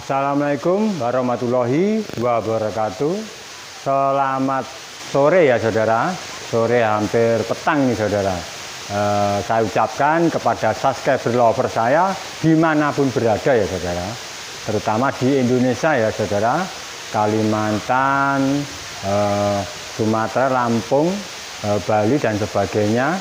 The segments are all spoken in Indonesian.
Assalamualaikum warahmatullahi wabarakatuh. Selamat sore ya saudara. Sore hampir petang nih saudara. Saya ucapkan kepada subscriber lover saya dimanapun berada ya saudara. Terutama di Indonesia ya saudara. Kalimantan, Sumatera, Lampung, Bali dan sebagainya.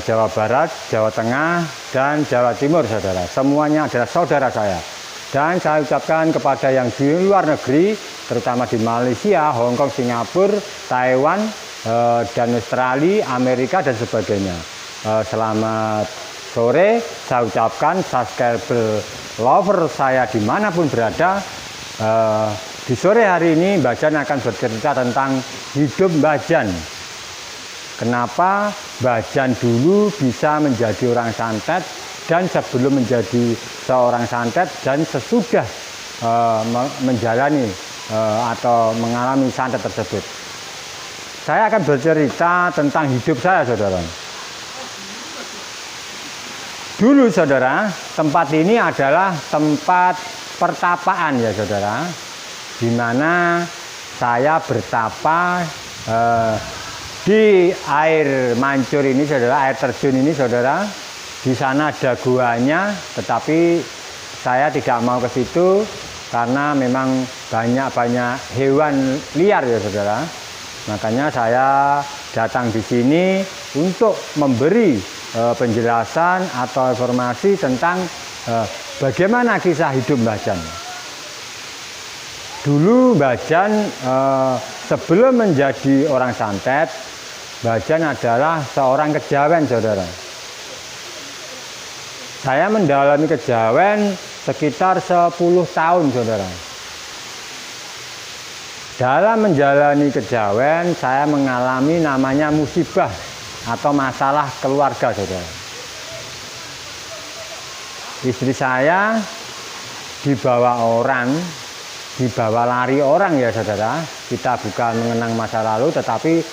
Jawa Barat, Jawa Tengah, dan Jawa Timur saudara. Semuanya adalah saudara saya. Dan saya ucapkan kepada yang di luar negeri, terutama di Malaysia, Hong Kong, Singapura, Taiwan, dan Australia, Amerika, dan sebagainya. Selamat sore, saya ucapkan subscriber lover saya dimanapun berada. Di sore hari ini Mbah Jan akan bercerita tentang hidup Mbah Jan. Kenapa Mbah Jan dulu bisa menjadi orang santet, dan sebelum menjadi seorang santet dan sesudah menjalani atau mengalami santet tersebut. Saya akan bercerita tentang hidup saya saudara. Dulu saudara, tempat ini adalah tempat pertapaan ya saudara, di mana saya bertapa di air mancur ini saudara, air terjun ini saudara. Di sana ada guanya, tetapi saya tidak mau ke situ karena memang banyak hewan liar ya saudara. Makanya saya datang di sini untuk memberi penjelasan atau informasi tentang bagaimana kisah hidup Mbah Jan. Dulu Mbah Jan sebelum menjadi orang santet, Mbah Jan adalah seorang kejawen saudara. Saya mendalami kejawen sekitar 10 tahun saudara. Dalam menjalani kejawen saya mengalami namanya musibah atau masalah keluarga saudara. Istri saya dibawa orang, dibawa lari orang ya saudara. Kita bukan mengenang masa lalu tetapi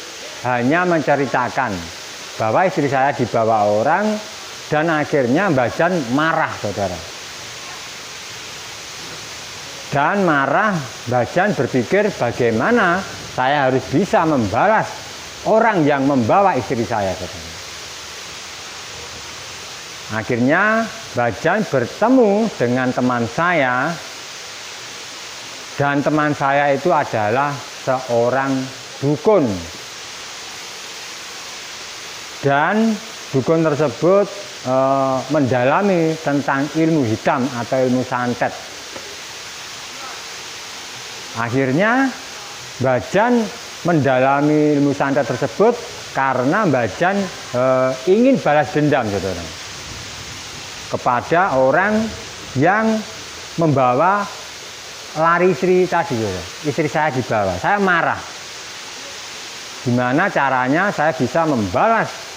hanya menceritakan bahwa istri saya dibawa orang. Dan akhirnya Mbah Jan marah saudara. Dan marah, Mbah Jan berpikir bagaimana saya harus bisa membalas orang yang membawa istri saya saudara. Akhirnya Mbah Jan bertemu dengan teman saya. Dan teman saya itu adalah seorang dukun. Dan dukun tersebut mendalami tentang ilmu hitam atau ilmu santet. Akhirnya Mbah Jan mendalami ilmu santet tersebut karena Mbah Jan ingin balas dendam saudara, kepada orang yang membawa lari istri tadi saudara. Istri saya dibawa, saya marah. Gimana caranya saya bisa membalas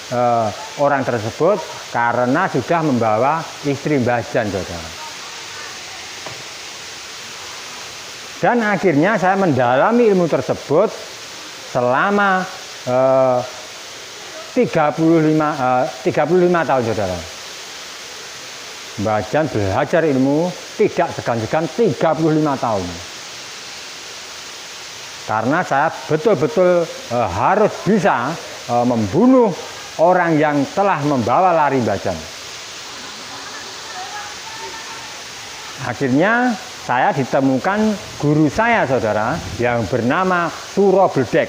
orang tersebut karena sudah membawa istri Mbah Jan saudara. Dan akhirnya saya mendalami ilmu tersebut selama 35 tahun saudara. Mbah Jan belajar ilmu tidak segan-segan 35 tahun. Karena saya betul-betul harus bisa membunuh orang yang telah membawa lari Mbah Jan. Akhirnya saya ditemukan guru saya saudara yang bernama Suro Bledek.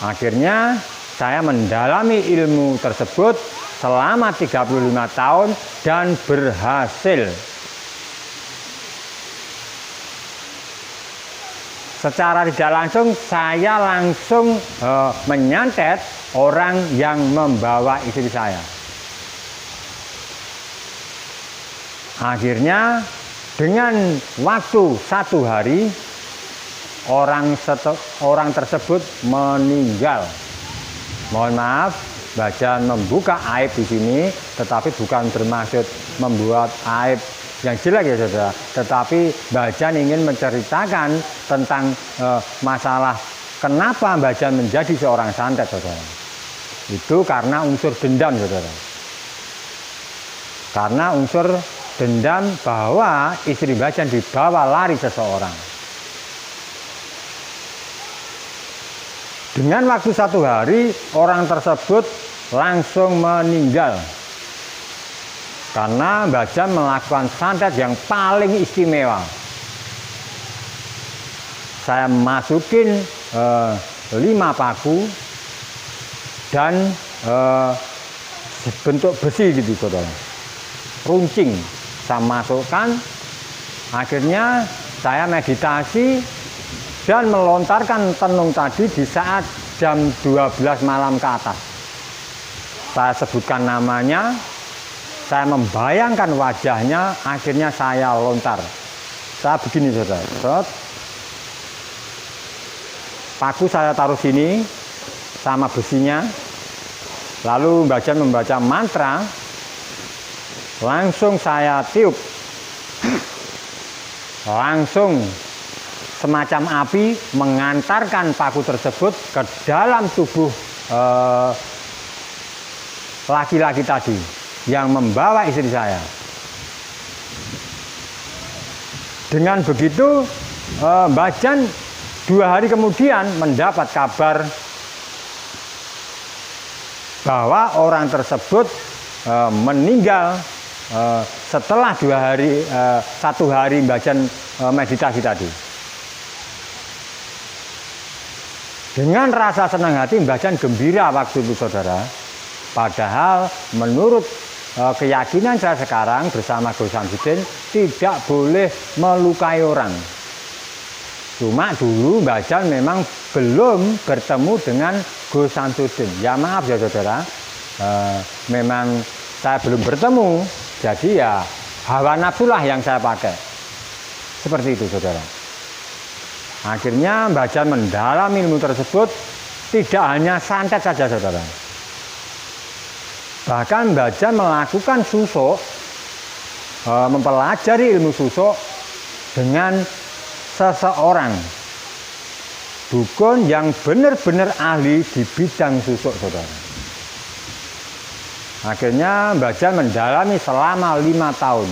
Akhirnya saya mendalami ilmu tersebut selama 35 tahun dan berhasil. Secara tidak langsung saya langsung menyantet orang yang membawa istri saya. Akhirnya dengan waktu 1 hari orang tersebut meninggal. Mohon maaf, Mbah Jan membuka aib di sini, tetapi bukan bermaksud membuat aib yang jelek ya saudara, tetapi Mbah Jan ingin menceritakan tentang masalah kenapa Mbah Jan menjadi seorang santet saudara. Itu karena unsur dendam saudara. Karena unsur dendam bahwa istri Mbah Jan dibawa lari seseorang. Dengan waktu 1 hari, orang tersebut langsung meninggal. Karena Mbah Jan melakukan santet yang paling istimewa. Saya masukin 5 paku dan bentuk besi gitu, saudara. Runcing saya masukkan. Akhirnya saya meditasi dan melontarkan tenung tadi di saat jam 12 malam ke atas. Saya sebutkan namanya, saya membayangkan wajahnya, akhirnya saya lontar. Saya begini, saudara. Set. Paku saya taruh sini sama besinya. Lalu Mbah Jan membaca mantra. Langsung saya tiup. Langsung semacam api mengantarkan paku tersebut ke dalam tubuh laki-laki tadi yang membawa istri saya. Dengan begitu Mbah Jan 2 hari kemudian mendapat kabar bahwa orang tersebut meninggal setelah 1 hari Mbah Jan meditasi tadi. Dengan rasa senang hati Mbah Jan gembira waktu itu, saudara. Padahal menurut keyakinan saya sekarang bersama Gus Samsudin tidak boleh melukai orang. Cuma dulu Mbah Jan memang belum bertemu dengan Gus Samsudin. Ya maaf ya saudara, memang saya belum bertemu. Jadi ya hawa nafsu lah yang saya pakai. Seperti itu saudara. Akhirnya Mbah Jan mendalami ilmu tersebut, tidak hanya santet saja saudara. Bahkan Mbah Jan melakukan susuk, mempelajari ilmu susuk dengan seseorang dukun yang benar-benar ahli di bidang susuk saudara. Akhirnya Mbah Jan mendalami selama 5 tahun.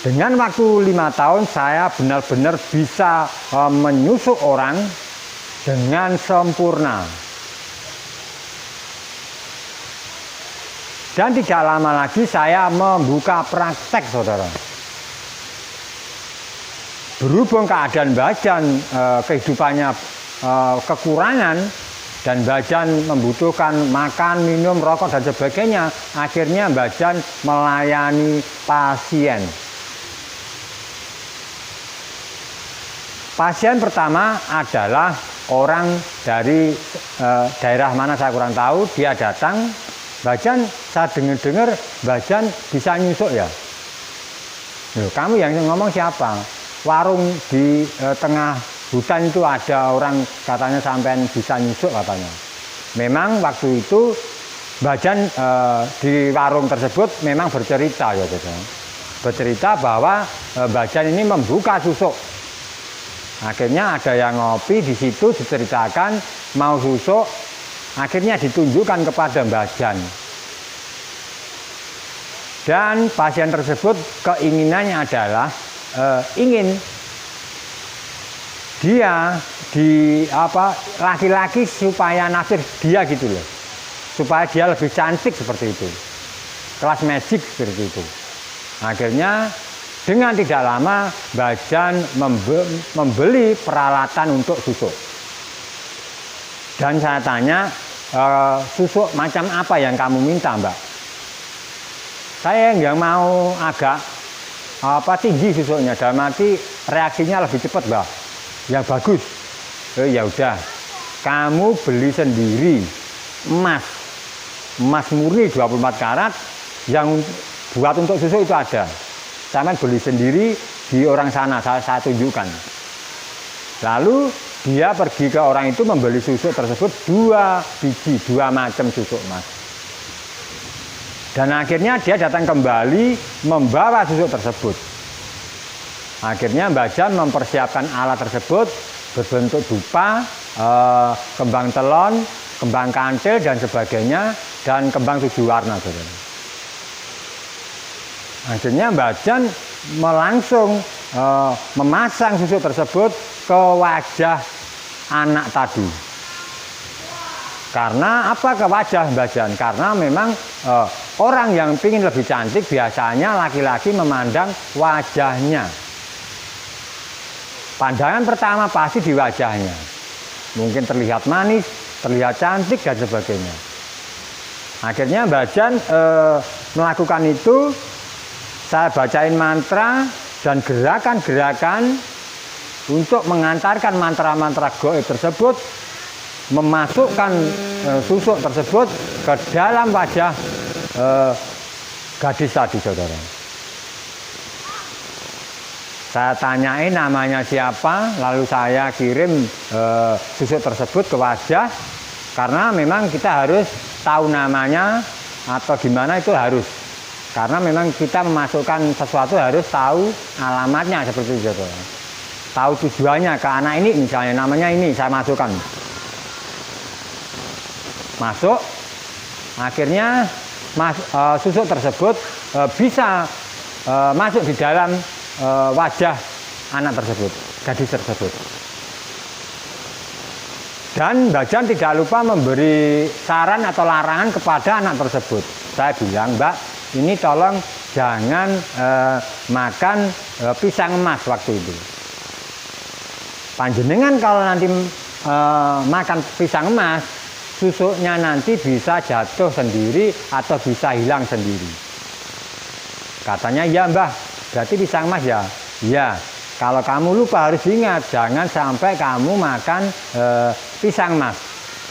Dengan waktu 5 tahun saya benar-benar bisa menyusuk orang dengan sempurna. Dan tidak lama lagi saya membuka praktek saudara. Berhubung keadaan Mbah Jan kehidupannya kekurangan dan Mbah Jan membutuhkan makan, minum, rokok dan sebagainya, akhirnya Mbah Jan melayani pasien. Pasien pertama adalah orang dari daerah mana saya kurang tahu. Dia datang, Mbah Jan, saya dengar Mbah Jan bisa nyusuk ya. Loh, kamu yang ngomong siapa? Warung di tengah hutan itu ada orang katanya sampean bisa nyusuk katanya. Memang waktu itu Mbah Jan di warung tersebut memang bercerita ya saudara. Bercerita bahwa Mbah Jan ini membuka susuk. Akhirnya ada yang ngopi di situ diceritakan mau susuk, akhirnya ditunjukkan kepada Mbah Jan. Dan pasien tersebut keinginannya adalah ingin dia laki-laki supaya naksir dia gitu loh, supaya dia lebih cantik seperti itu, kelas magic seperti itu. Akhirnya dengan tidak lama Mbah Jan membeli peralatan untuk susuk. Dan saya tanya, susuk macam apa yang kamu minta Mbak? Saya nggak mau agak tinggi susuknya, dalam arti reaksinya lebih cepat Mbak. Ya bagus. Ya udah, kamu beli sendiri emas murni 24 karat yang buat untuk susuk itu ada. Saya beli sendiri di orang sana, saya tunjukkan. Lalu dia pergi ke orang itu membeli susuk tersebut 2 biji, 2 macam susuk mas. Dan akhirnya dia datang kembali membawa susuk tersebut. Akhirnya Mbah Jan mempersiapkan alat tersebut berbentuk dupa, kembang telon, kembang kantil dan sebagainya. dan kembang 7 warna, saudara. Akhirnya Mbah Jan melangsung memasang susuk tersebut ke wajah anak tadi. Karena apa ke wajah Mbah Jan? Karena memang orang yang ingin lebih cantik biasanya laki-laki memandang wajahnya. Pandangan pertama pasti di wajahnya. Mungkin terlihat manis, terlihat cantik dan sebagainya. Akhirnya Mbah Jan melakukan itu. Saya bacain mantra dan gerakan-gerakan untuk mengantarkan mantra-mantra goib tersebut, memasukkan susuk tersebut ke dalam wajah gadis tadi, saudara. Saya tanyain namanya siapa, lalu saya kirim susuk tersebut ke wajah, karena memang kita harus tahu namanya atau gimana itu harus. Karena memang kita memasukkan sesuatu harus tahu alamatnya seperti itu, saudara. Tahu tujuannya ke anak ini, misalnya namanya ini saya masukkan. Masuk, akhirnya susuk tersebut bisa masuk di dalam wajah anak tersebut, gadis tersebut. Dan Mbah Jan tidak lupa memberi saran atau larangan kepada anak tersebut. Saya bilang, Mbak, ini tolong jangan makan pisang emas waktu itu. Panjenengan kalau nanti makan pisang emas, susuknya nanti bisa jatuh sendiri atau bisa hilang sendiri. Katanya, ya Mbah, berarti pisang emas ya? Ya, kalau kamu lupa harus ingat, jangan sampai kamu makan pisang emas.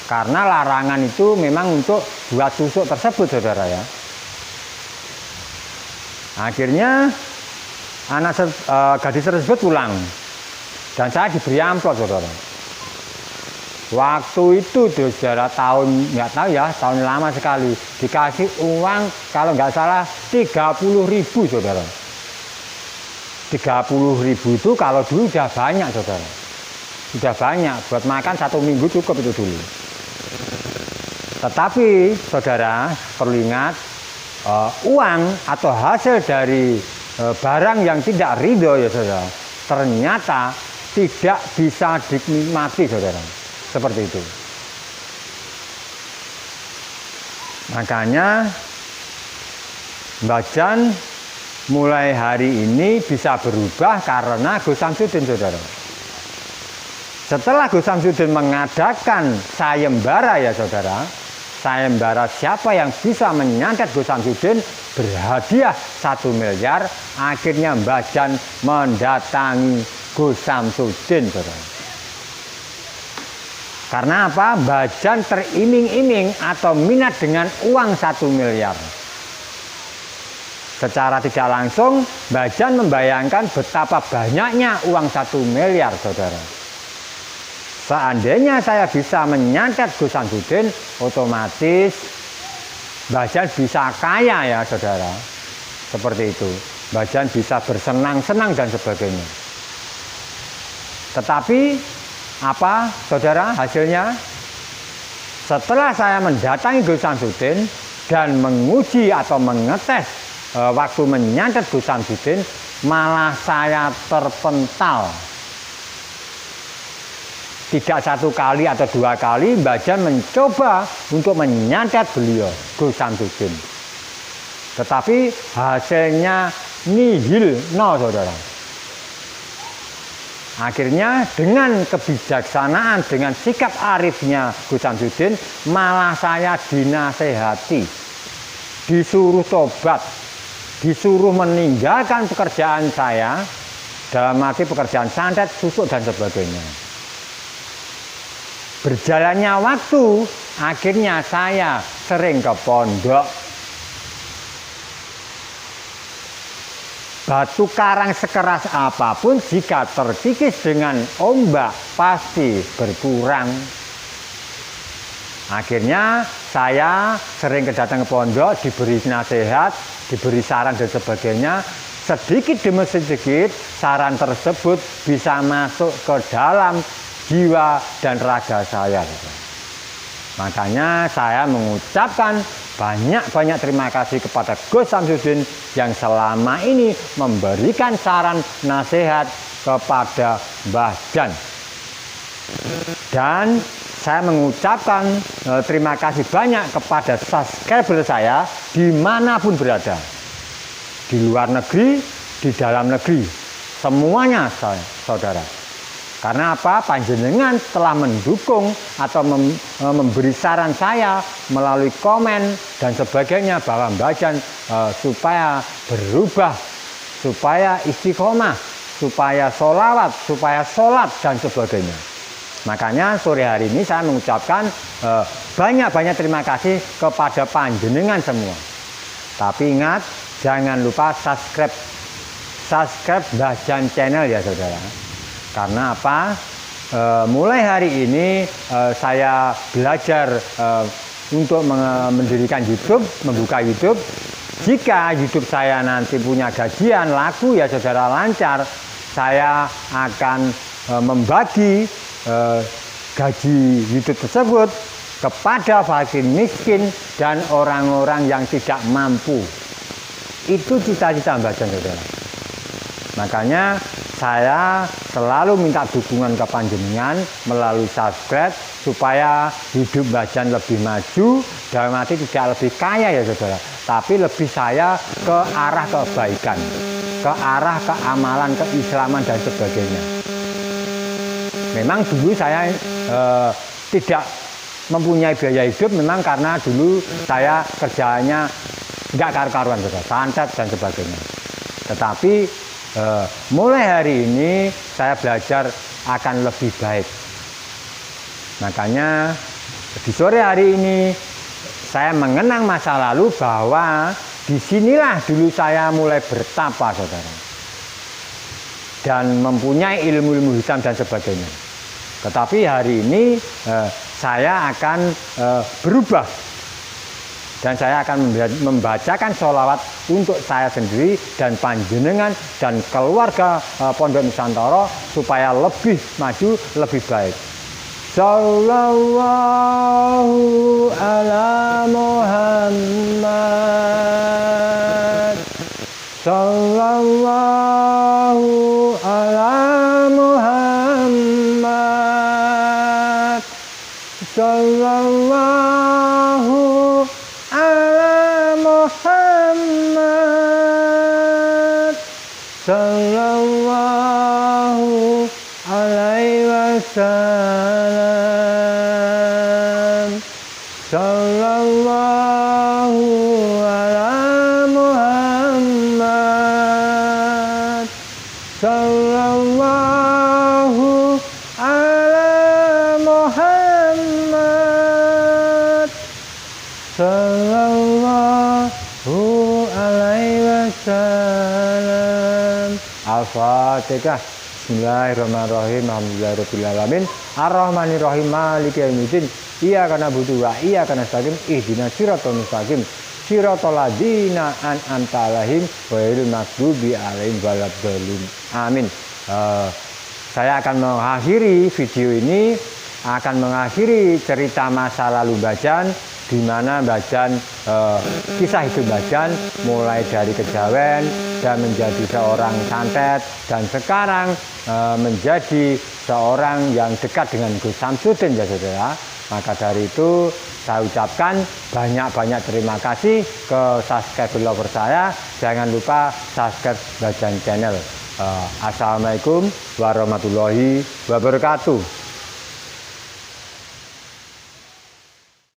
Karena larangan itu memang untuk buat susuk tersebut, saudara ya. Akhirnya gadis tersebut pulang. Dan saya diberi amplop, saudara. Waktu itu saudara tahun, nggak tahu ya, tahun lama sekali, dikasih uang kalau nggak salah 30.000, saudara. 30.000 itu kalau dulu sudah banyak, saudara. Sudah banyak, buat makan 1 minggu cukup itu dulu. Tetapi saudara perlu ingat, uang atau hasil dari barang yang tidak ridho ya saudara, ternyata tidak bisa dinikmati, saudara. Seperti itu. Makanya Mbah Jan mulai hari ini bisa berubah karena Gus Samsudin, saudara. Setelah Gus Samsudin mengadakan sayembara ya saudara, sayembara siapa yang bisa menyantet Gus Samsudin berhadiah 1 miliar, akhirnya Mbah Jan mendatangi Gus Samsudin, saudara. Karena apa? Mbah Jan teriming-iming atau minat dengan uang 1 miliar. Secara tidak langsung, Mbah Jan membayangkan betapa banyaknya uang 1 miliar, saudara. Seandainya saya bisa menyantet Gus Samsudin, otomatis Mbah Jan bisa kaya ya, saudara. Seperti itu. Mbah Jan bisa bersenang-senang dan sebagainya. Tetapi apa, saudara, hasilnya? Setelah saya mendatangi Gus Samsudin dan menguji atau mengetes waktu menyantet Gus Samsudin, malah saya terpental. Tidak 1 kali atau 2 kali Mbah Jan mencoba untuk menyantet beliau, Gus Samsudin. Tetapi hasilnya nihil, nol, saudara. Akhirnya dengan kebijaksanaan, dengan sikap arifnya Gus Samsudin, malah saya dinasehati, disuruh tobat, disuruh meninggalkan pekerjaan saya, dalam arti pekerjaan santet, susuk dan sebagainya. Berjalannya waktu, akhirnya saya sering ke pondok. Batu karang sekeras apapun jika terkikis dengan ombak pasti berkurang. Akhirnya saya sering datang ke pondok, diberi nasihat, diberi saran dan sebagainya. Sedikit demi sedikit saran tersebut bisa masuk ke dalam jiwa dan raga saya. Makanya saya mengucapkan banyak-banyak terima kasih kepada Gus Samsudin yang selama ini memberikan saran nasihat kepada Mbah Jan. Dan saya mengucapkan terima kasih banyak kepada subscriber saya dimanapun berada. Di luar negeri, di dalam negeri, semuanya saudara. Karena apa? Panjenengan telah mendukung atau memberi saran saya melalui komen dan sebagainya bahwa Mbah Jan supaya berubah, supaya istiqomah, supaya sholawat, supaya sholat dan sebagainya. Makanya sore hari ini saya mengucapkan banyak-banyak terima kasih kepada panjenengan semua. Tapi ingat, jangan lupa subscribe Mbah Jan channel ya saudara. Karena apa? Mulai hari ini saya belajar untuk mendirikan YouTube, membuka YouTube. Jika YouTube saya nanti punya gajian laku ya saudara lancar, saya akan membagi gaji YouTube tersebut kepada fakir miskin dan orang-orang yang tidak mampu. Itu cita-cita Mbah Jan saudara. Makanya saya selalu minta dukungan ke panjenengan melalui subscribe supaya hidup Mbah Jan lebih maju, dalam arti tidak lebih kaya ya saudara, tapi lebih saya ke arah kebaikan, ke arah keamalan, keislaman dan sebagainya. Memang dulu saya tidak mempunyai biaya hidup memang karena dulu saya kerjanya nggak karu-karuan saudara, santet dan sebagainya. Tetapi mulai hari ini saya belajar akan lebih baik. Makanya di sore hari ini saya mengenang masa lalu bahwa disinilah dulu saya mulai bertapa saudara. Dan mempunyai ilmu-ilmu hitam dan sebagainya. Tetapi hari ini saya akan berubah. Dan saya akan membacakan sholawat untuk saya sendiri dan panjenengan dan keluarga Pondok Nusantara supaya lebih maju, lebih baik. Sallallahu ala Muhammad. Sallallahu ala Muhammad. Sallallahu Muhammad sallallahu alaihi wasallam. Sallallahu ala Muhammad sallallahu ala Muhammad sallallahu alaihi wasallam. Al-Fatihah. Bismillahirrahmanirrahim. Alhamdulillahirabbil alamin. Arrahmanirrahim. Maliki yaumiddin. Iyyaka na'budu wa iyyaka nasta'in. Ihdinas siratal mustaqim. Siratal ladzina an'amta 'alaihim ghairil maghdubi 'alaihim waladdallin. Amin. Saya akan mengakhiri video ini, akan mengakhiri cerita masa lalu Mbah Jan, di mana Mbah Jan, kisah hidup Mbah Jan mulai dari kejawen dan menjadi seorang santet dan sekarang menjadi seorang yang dekat dengan Gus Samsudin ya saudara. Maka dari itu saya ucapkan banyak-banyak terima kasih ke subscriber lover saya. Jangan lupa subscribe Mbah Jan channel. Assalamualaikum warahmatullahi wabarakatuh.